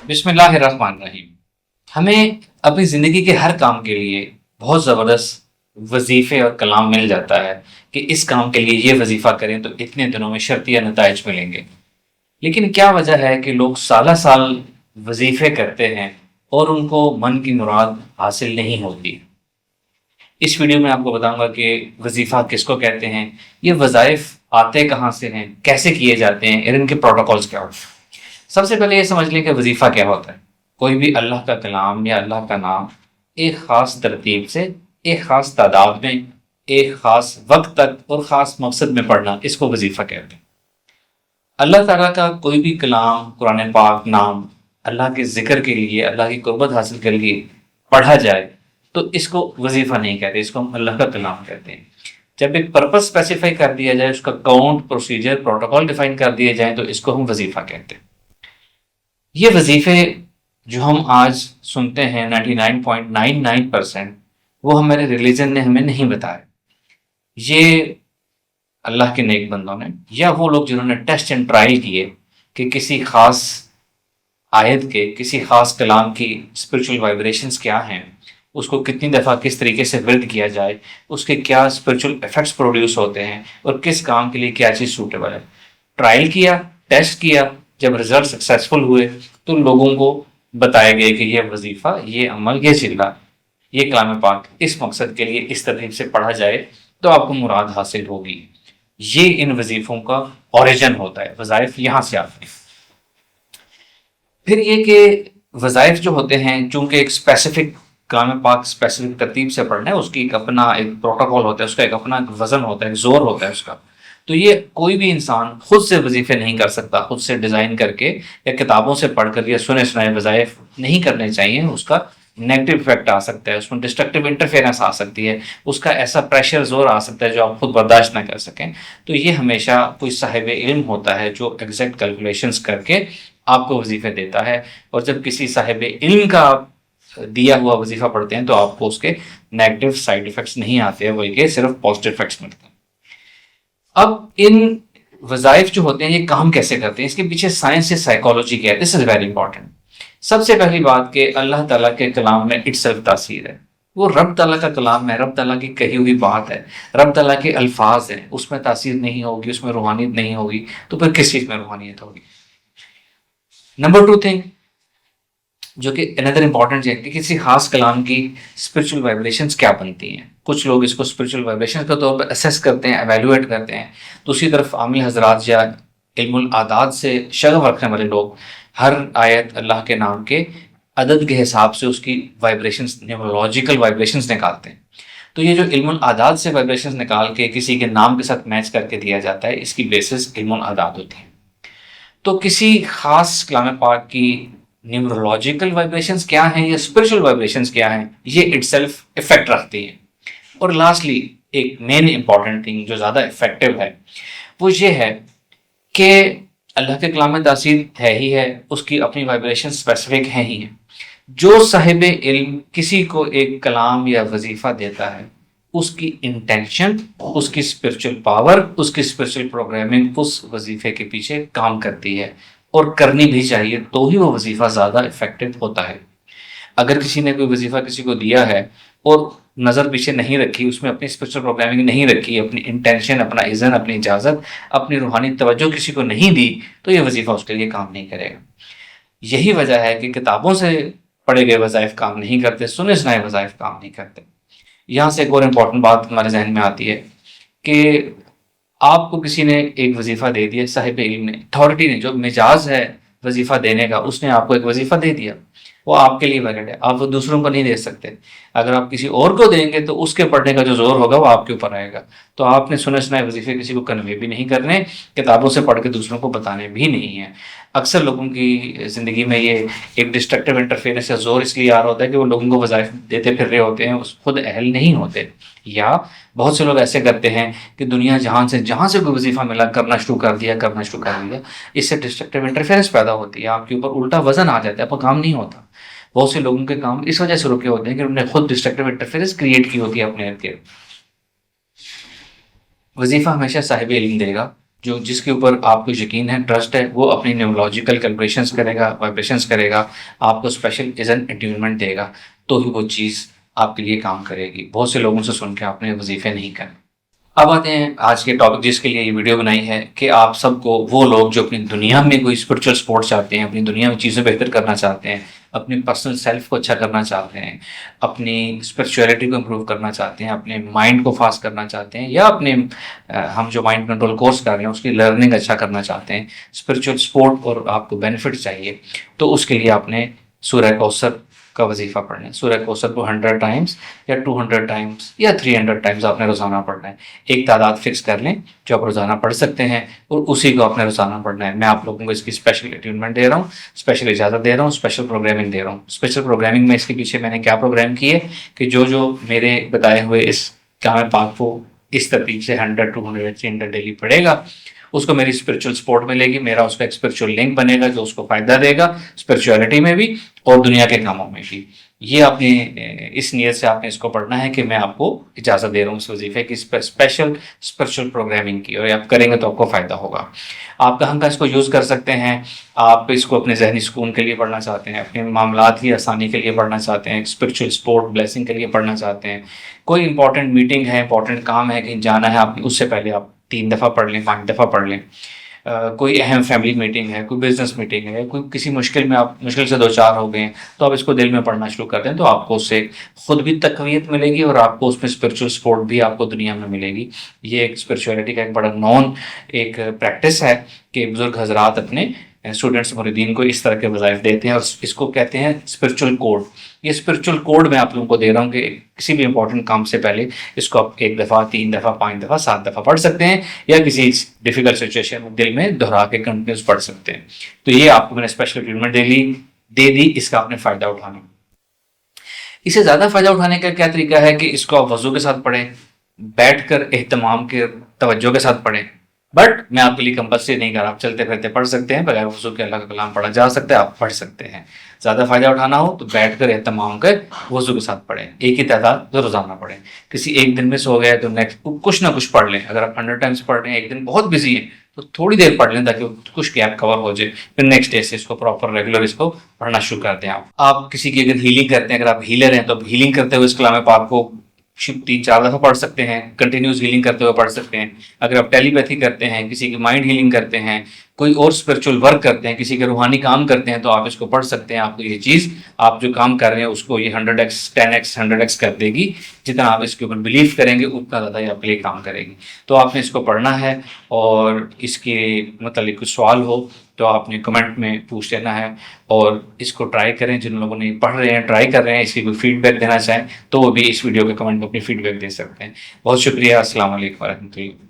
بسم اللہ الرحمن الرحیم۔ ہمیں اپنی زندگی کے ہر کام کے لیے بہت زبردست وظیفے اور کلام مل جاتا ہے کہ اس کام کے لیے یہ وظیفہ کریں تو اتنے دنوں میں شرطیہ نتائج ملیں گے۔ لیکن کیا وجہ ہے کہ لوگ سالہ سال وظیفے کرتے ہیں اور ان کو من کی مراد حاصل نہیں ہوتی؟ اس ویڈیو میں آپ کو بتاؤں گا کہ وظیفہ کس کو کہتے ہیں، یہ وظائف آتے کہاں سے ہیں، کیسے کیے جاتے ہیں اور ان کے پروٹوکولز کیا ہوتے ہیں۔ سب سے پہلے یہ سمجھ لیں کہ وظیفہ کیا ہوتا ہے۔ کوئی بھی اللہ کا کلام یا اللہ کا نام ایک خاص ترتیب سے، ایک خاص تعداد میں، ایک خاص وقت تک اور خاص مقصد میں پڑھنا، اس کو وظیفہ کہتے ہیں۔ اللہ تعالیٰ کا کوئی بھی کلام، قرآن پاک، نام اللہ کے ذکر کے لیے، اللہ کی قربت حاصل کے لیے پڑھا جائے تو اس کو وظیفہ نہیں کہتے، اس کو ہم اللہ کا کلام کہتے ہیں۔ جب ایک پرپس اسپیسیفائی کر دیا جائے، اس کا کاؤنٹ، پروسیجر، پروٹوکول ڈیفائن کر دیے جائیں تو اس کو ہم وظیفہ کہتے ہیں۔ یہ وظیفے جو ہم آج سنتے ہیں 99.99%، وہ ہمارے ریلیجن نے ہمیں نہیں بتایا۔ یہ اللہ کے نیک بندوں نے یا وہ لوگ جنہوں نے ٹیسٹ اینڈ ٹرائل کیے کہ کسی خاص آیت کے، کسی خاص کلام کی اسپرچل وائبریشنز کیا ہیں، اس کو کتنی دفعہ کس طریقے سے ورد کیا جائے، اس کے کیا اسپرچل ایفیکٹس پروڈیوس ہوتے ہیں اور کس کام کے لیے کیا چیز سوٹیبل ہے۔ ٹرائل کیا، ٹیسٹ کیا، جب رزلٹ سکسیسفل ہوئے تو لوگوں کو بتایا گیا کہ یہ وظیفہ، یہ عمل، یہ چلا، یہ کلام پاک اس مقصد کے لیے اس ترتیب سے پڑھا جائے تو آپ کو مراد حاصل ہوگی۔ یہ ان وظیفوں کا اوریجن ہوتا ہے، وظائف یہاں سے آتے ہیں۔ پھر یہ کہ وظائف جو ہوتے ہیں، چونکہ ایک اسپیسیفک کلام پاک اسپیسیفک ترتیب سے پڑھنا ہے، اس کی ایک اپنا ایک پروٹوکول ہوتا ہے، اس کا ایک اپنا وزن ہوتا ہے، ایک زور ہوتا ہے اس کا۔ تو یہ کوئی بھی انسان خود سے وظیفے نہیں کر سکتا، خود سے ڈیزائن کر کے یا کتابوں سے پڑھ کر یا سنے سنائے وظائف نہیں کرنے چاہیے۔ اس کا نیگیٹو افیکٹ آ سکتا ہے، اس میں ڈسٹرکٹیو انٹرفیئرنس آ سکتی ہے، اس کا ایسا پریشر زور آ سکتا ہے جو آپ خود برداشت نہ کر سکیں۔ تو یہ ہمیشہ کوئی صاحب علم ہوتا ہے جو ایگزیکٹ کیلکولیشنز کر کے آپ کو وظیفے دیتا ہے، اور جب کسی صاحب علم کا دیا ہوا وظیفہ پڑھتے ہیں تو آپ کو اس کے نیگیٹو سائیڈ افیکٹس نہیں آتے ہیں، بلکہ صرف پازیٹیو افیکٹس ملتے ہیں۔ اب ان وظائف جو ہوتے ہیں یہ کام کیسے کرتے ہیں، اس کے پیچھے سائنس یا سائیکالوجی کیا ہے، دس از ویری امپورٹنٹ۔ سب سے پہلی بات کہ اللہ تعالیٰ کے کلام میں اٹ سیلف تاثیر ہے، وہ رب تعالیٰ کا کلام ہے، رب تعالیٰ کی کہی ہوئی بات ہے، رب تعالیٰ کے الفاظ ہیں، اس میں تاثیر نہیں ہوگی، اس میں روحانیت نہیں ہوگی تو پھر کس چیز میں روحانیت ہوگی؟ نمبر 2 تھنگ جو کہ اندر امپورٹنٹ ہے کہ کسی خاص کلام کی اسپرچل وائبریشنز کیا بنتی ہیں۔ کچھ لوگ اس کو اسپرچل وائبریشن کے طور پر اسیس کرتے ہیں، ایویلویٹ کرتے ہیں۔ دوسری طرف عامی حضرات یا علم الاعداد سے شغف رکھنے والے لوگ ہر آیت اللہ کے نام کے عدد کے حساب سے اس کی وائبریشنز، نیورولوجیکل وائبریشنز نکالتے ہیں۔ تو یہ جو علم الاعداد سے وائبریشنز نکال کے کسی کے نام کے ساتھ میچ کر کے دیا جاتا ہے، اس کی بیسس علم الاعداد ہوتی ہے۔ تو کسی خاص کلام پاک کی نیورولوجیکل وائبریشنز کیا ہیں یا اسپرچل وائبریشنز کیا ہیں، یہ اٹ سیلف افیکٹ رکھتی ہیں۔ اور لاسٹلی ایک مین امپورٹنٹ تھنگ جو زیادہ افیکٹو ہے وہ یہ ہے کہ اللہ کے کلام میں تاثیر ہے ہی ہے، اس کی اپنی وائبریشن اسپیسیفک ہیں ہی ہیں۔ جو صاحب علم کسی کو ایک کلام یا وظیفہ دیتا ہے، اس کی انٹینشن، اس کی اسپرچل پاور، اس کی اسپرچل پروگرامنگ اس وظیفے کے پیچھے کام کرتی ہے، اور کرنی بھی چاہیے، تو ہی وہ وظیفہ زیادہ افیکٹو ہوتا ہے۔ اگر کسی نے کوئی وظیفہ کسی کو دیا ہے اور نظر پیچھے نہیں رکھی، اس میں اپنی اسپرچل پروگرامنگ نہیں رکھی، اپنی انٹینشن، اپنا اذن، اپنی اجازت، اپنی روحانی توجہ کسی کو نہیں دی، تو یہ وظیفہ اس کے لیے کام نہیں کرے گا۔ یہی وجہ ہے کہ کتابوں سے پڑھے گئے وظائف کام نہیں کرتے، سنے سنائے وظائف کام نہیں کرتے۔ یہاں سے ایک اور امپورٹنٹ بات ہمارے ذہن میں آتی ہے کہ آپ کو کسی نے ایک وظیفہ دے دیا، صاحب علم نے، اتھارٹی نے، جو مجاز ہے وظیفہ دینے کا، اس نے آپ کو ایک وظیفہ دے دیا، وہ آپ کے لیے ویلڈ ہے، آپ وہ دوسروں کو نہیں دے سکتے۔ اگر آپ کسی اور کو دیں گے تو اس کے پڑھنے کا جو زور ہوگا وہ آپ کے اوپر آئے گا۔ تو آپ نے سنے سنائے وظیفے کسی کو کنوے بھی نہیں کرنے، کتابوں سے پڑھ کے دوسروں کو بتانے بھی نہیں ہیں۔ اکثر لوگوں کی زندگی میں یہ ایک ڈسٹرکٹیو انٹرفیئرنس یا زور اس لیے آ رہا ہوتا ہے کہ وہ لوگوں کو وظائف دیتے پھر رہے ہوتے ہیں، خود اہل نہیں ہوتے۔ یا بہت سے لوگ ایسے کرتے ہیں کہ دنیا جہاں سے کوئی وظیفہ ملا کرنا شروع کر دیا۔ اس سے ڈسٹرکٹیو انٹرفیئرنس پیدا ہوتی ہے، آپ کے اوپر الٹا وزن آ جاتا ہے، آپ کا کام نہیں ہوتا۔ بہت سے لوگوں کے کام اس وجہ سے رکے ہوتے ہیں کہ انہوں نے خود ڈسٹرکٹیو انٹرفیئرنس کریٹ کی ہوتی ہے اپنے ارد گرد۔ وظیفہ ہمیشہ صاحب علم دے گا جو جس کے اوپر آپ کو یقین ہے، ٹرسٹ ہے، وہ اپنی نیورولوجیکل کیلکولیشنس کرے گا، وائبریشنس کرے گا، آپ کو اسپیشل ایجنٹ اٹیونمنٹ دے گا، تو ہی وہ چیز آپ کے لیے کام کرے گی۔ بہت سے لوگوں سے سن کے آپ نے وظیفے نہیں کرے۔ اب آتے ہیں آج کے ٹاپک جس کے لیے یہ ویڈیو بنائی ہے، کہ آپ سب کو، وہ لوگ جو اپنی دنیا میں کوئی اسپرچل سپورٹ چاہتے ہیں، اپنی دنیا میں چیزیں بہتر کرنا چاہتے ہیں، اپنی پرسنل سیلف کو اچھا کرنا چاہتے ہیں، اپنی اسپرچولیٹی کو امپروو کرنا چاہتے ہیں، اپنے مائنڈ کو فاسٹ کرنا چاہتے ہیں، یا اپنے ہم جو مائنڈ کنٹرول کورس کر رہے ہیں اس کی لرننگ اچھا کرنا چاہتے ہیں، اسپرچل سپورٹ اور آپ کو بینیفٹ چاہیے، تو اس کے لیے آپ نے سورہ کوثر کا وظیفہ پڑھنا ہے۔ سورہ کوثر کو 100 ٹائمز یا 200 ٹائمز یا 300 ٹائمز آپ نے روزانہ پڑھنا ہے۔ ایک تعداد فکس کر لیں جو آپ روزانہ پڑھ سکتے ہیں، اور اسی کو آپ نے روزانہ پڑھنا ہے۔ میں آپ لوگوں کو اس کی اسپیشل اٹیونمنٹ دے رہا ہوں، اسپیشل اجازت دے رہا ہوں، اسپیشل پروگرامنگ دے رہا ہوں۔ اسپیشل پروگرامنگ میں اس کے پیچھے میں نے کیا پروگرام کی ہے کہ جو میرے بتائے ہوئے اس کلام پاک کو اس ترتیب سے 100 200 300 ڈیلی پڑھے گا، اس کو میری اسپرچل سپورٹ ملے گی، میرا اس کا ایک اسپرچل لنک بنے گا جو اس کو فائدہ دے گا، اسپرچولیٹی میں بھی اور دنیا کے کاموں میں بھی۔ یہ آپ نے اس نیت سے آپ نے اس کو پڑھنا ہے کہ میں آپ کو اجازت دے رہا ہوں اس وظیفے کی، اسپیشل اسپرچل پروگرامنگ کی، اور آپ کریں گے تو آپ کو فائدہ ہوگا۔ آپ کہاں کا اس کو یوز کر سکتے ہیں؟ آپ اس کو اپنے ذہنی سکون کے لیے پڑھنا چاہتے ہیں، اپنے معاملات کی آسانی کے لیے پڑھنا چاہتے ہیں، اسپرچل سپورٹ بلیسنگ کے لیے پڑھنا چاہتے ہیں، کوئی امپورٹنٹ میٹنگ ہے، امپورٹنٹ کام ہے، کہیں جانا ہے آپ، اس سے پہلے آپ 3 دفعہ پڑھ لیں، 5 دفعہ پڑھ لیں۔ کوئی اہم فیملی میٹنگ ہے، کوئی بزنس میٹنگ ہے، کوئی کسی مشکل میں آپ مشکل سے دو چار ہو گئے ہیں، تو آپ اس کو دل میں پڑھنا شروع کر دیں، تو آپ کو اس سے خود بھی تقویت ملے گی، اور آپ کو اس میں اسپرچل سپورٹ بھی آپ کو دنیا میں ملے گی۔ یہ ایک اسپرچولیٹی کا ایک بڑا نون ایک پریکٹس ہے کہ بزرگ حضرات اپنے اسٹوڈنٹس مریدین کو اس طرح کے وظائف دیتے ہیں، اور اس کو کہتے ہیں اسپرچل کوڈ۔ یہ اسپرچل کوڈ میں آپ لوگوں کو دے رہا ہوں کہ کسی بھی امپورٹنٹ کام سے پہلے اس کو آپ 1 دفعہ 3 دفعہ 5 دفعہ 7 دفعہ پڑھ سکتے ہیں، یا کسی ڈیفیکلٹ سچویشن میں دل میں دہرا کے کنٹینیوس پڑھ سکتے ہیں۔ تو یہ آپ کو میں نے اسپیشل ٹریٹمنٹ دے دی، اس کا آپ نے فائدہ اٹھانا۔ اس سے زیادہ فائدہ اٹھانے کا کیا طریقہ ہے کہ اس کو آپ وضو کے ساتھ پڑھیں، بیٹھ کر اہتمام کے توجہ کے ساتھ پڑھیں، بٹ میں آپ کے لیے کمپلسری نہیں کر رہا، آپ چلتے پھرتے پڑھ سکتے ہیں، بغیر وضو کے اللہ کا کلام پڑھا جا سکتا ہے، آپ پڑھ سکتے ہیں۔ زیادہ فائدہ اٹھانا ہو تو بیٹھ کر اہتمام کر وضو کے ساتھ پڑھیں، ایک ہی تعداد روزانہ پڑھیں۔ کسی ایک دن میں سو گئے تو نیکسٹ کچھ نہ کچھ پڑھ لیں۔ اگر آپ 100 ٹائمس پڑھ رہے ہیں، ایک دن بہت بزی ہیں تو تھوڑی دیر پڑھ لیں تاکہ کچھ گیپ کور ہو جائے، پھر نیکسٹ ڈے سے اس کو پراپر ریگولر اس کو پڑھنا شروع کر دیں۔ آپ کسی کی اگر ہیلنگ کرتے ہیں، اگر آپ ہیلر ہیں تو آپ ہیلنگ کرتے ہوئے اس کلام پاک کو 3-4 دفعہ پڑھ سکتے ہیں، کنٹینیوس ہیلنگ کرتے ہوئے پڑھ سکتے ہیں۔ اگر آپ ٹیلی پیتھی کرتے ہیں، کسی کی مائنڈ ہیلنگ کرتے ہیں، کوئی اور اسپرچل ورک کرتے ہیں، کسی کے روحانی کام کرتے ہیں، تو آپ اس کو پڑھ سکتے ہیں۔ آپ کو یہ چیز آپ جو کام کر رہے ہیں اس کو یہ 100x 10x 100x کر دے گی۔ جتنا آپ اس کے اوپر بلیو کریں گے اتنا زیادہ یہ آپ کے لیے کام کرے گی۔ تو آپ نے اس کو پڑھنا ہے، اور اس کے متعلق کچھ سوال ہو تو آپ نے کمنٹ میں پوچھ لینا ہے، اور اس کو ٹرائی کریں۔ جن لوگوں نے پڑھ رہے ہیں، ٹرائی کر رہے ہیں، اس کی کوئی فیڈ بیک دینا چاہیں تو وہ بھی اس ویڈیو کے کمنٹ میں اپنی فیڈ بیک دے سکتے ہیں۔ بہت شکریہ، السلام علیکم ورحمۃ اللہ۔